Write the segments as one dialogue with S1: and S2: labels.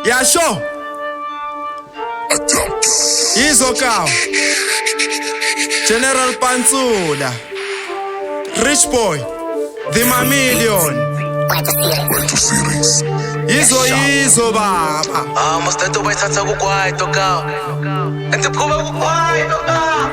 S1: Yeah, sure. Izokaw General Pantsula, Rich Boy, The Mamillion. Izo baba.
S2: Mas tanto vai estar com quai tocar. Ente kuba ku quai tocar.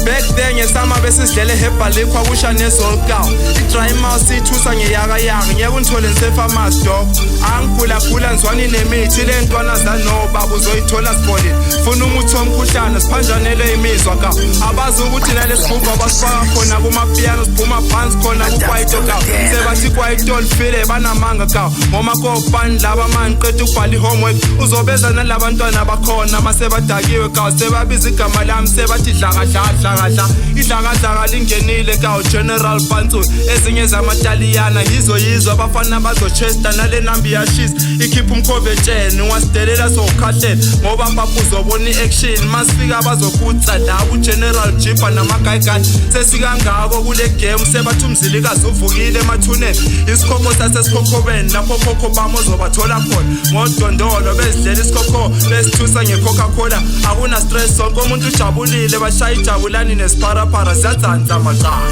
S1: Back then yesama besidlele hebhali kwakusha nezolkaw. I-dry mouse ithusa ngeyaka ngeke unithole ngisefamasi dog. Angigula nzwani nemithi lentwana zanobaba uzoyithola sibolile. Funa umuthi womkhuhlane siphanjanele imizwa ka. Abazi ukuthi nalesibhuba basifaka khona kuma-piano siphuma phansi khona kukwaito ka. Sebathi kwaito lifile banamanga ka. Ngoma kobani laba manje qeda ukubhala i-homework. Uzobeza nalabantwana bakhona masebadakiwe ka. Sebabiza igama lami sebathi dlakadla. Idlakadlaka lingenile ka General Pantsula. Ezinye zamataliyana yizo abafana bazochester nale nambi yashisa. Ikhipha umkhove etsheni ungasidelela sokukhahlela. Ngoba papa uzobona i-action masifika bazokutsa la uGeneral Jipper namagayigani. Sesikangako kule game sebathi umzilikazi uvukile emathuneni. Isikhokho sasesikhokhoveni lapho khokho bami ozobathola khona. Ngodondolo bezidlela isikhokho besithusa nge-Coca-Cola. Akuna stress sonke umuntu ujabulile bashaya ijabulani nesipharapara ziyadzanza macala.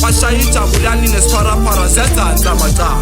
S1: Bashaya ijabulani nesipharapara ziyadzanza macala.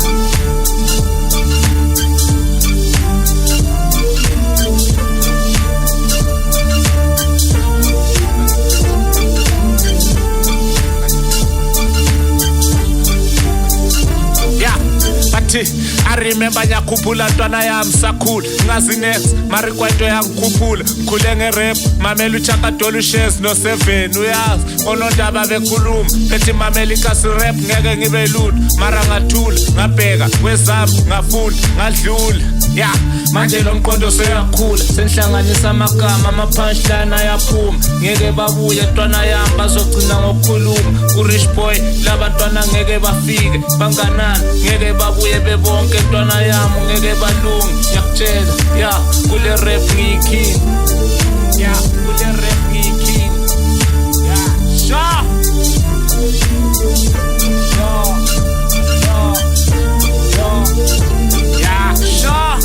S3: I remember nyakhuphula ntwana yami sakhula ngazi next mari kwaito yangikhuphula ngikhule ngerap mamela uChakadolo shares no 7 uyazi onondaba bekhuluma bethi mamela ikasi rap ngeke ngibe lutho mara ngathula ngabheka kwezami ngafunda ngadlula ya manje lo mqondo seyakhula senihlanganisa amagama ama punchline ayaphuma ngeke babuye ntwana yami bazogcina ngokukhuluma uRich Boy labantwana ngeke bafike banganani ngeke babuye bebonke ntwana yami ngeke balungi ngiyakutshela ya kule rap ngiyiking ya kule rap ngiyiking ya sha ya sha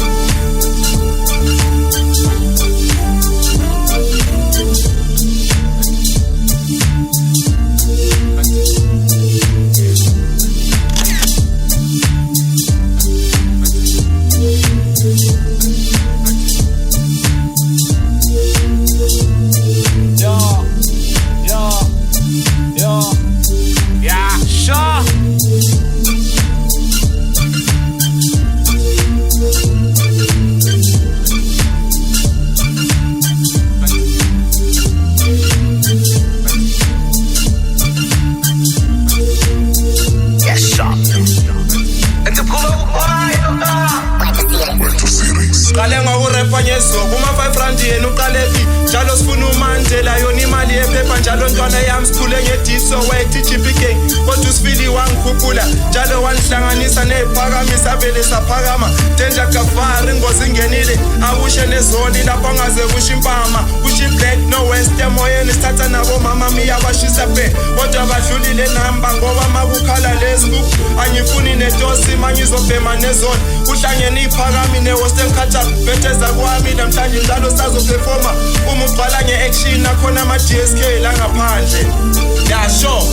S1: Qale ngokurepa nyezo kuma 5 rand yena uqalepi njalo sifuna uMandela yona imali yephepha njalo ntwana yami sikhule ngediso wethu GPK kodwa usifili wangikhuphula njalo wanihlanganisa nephakamisa vele saphakama danger kavari ingozi ingenile akushe nezoli lapho angaze kusho impama kusho black no west emoyeni sithatha nabo mama miya bashisa phe kodwa badlulile namba ngoba makukhala lesibuku angifuni netosi mangizobhema nezoli kuhlangene iphakami newestern culture betheza kwami namhlanje njalo sazoperforma uma ubhala ngeaction nakhona ama DSK la ngaphandle ya sure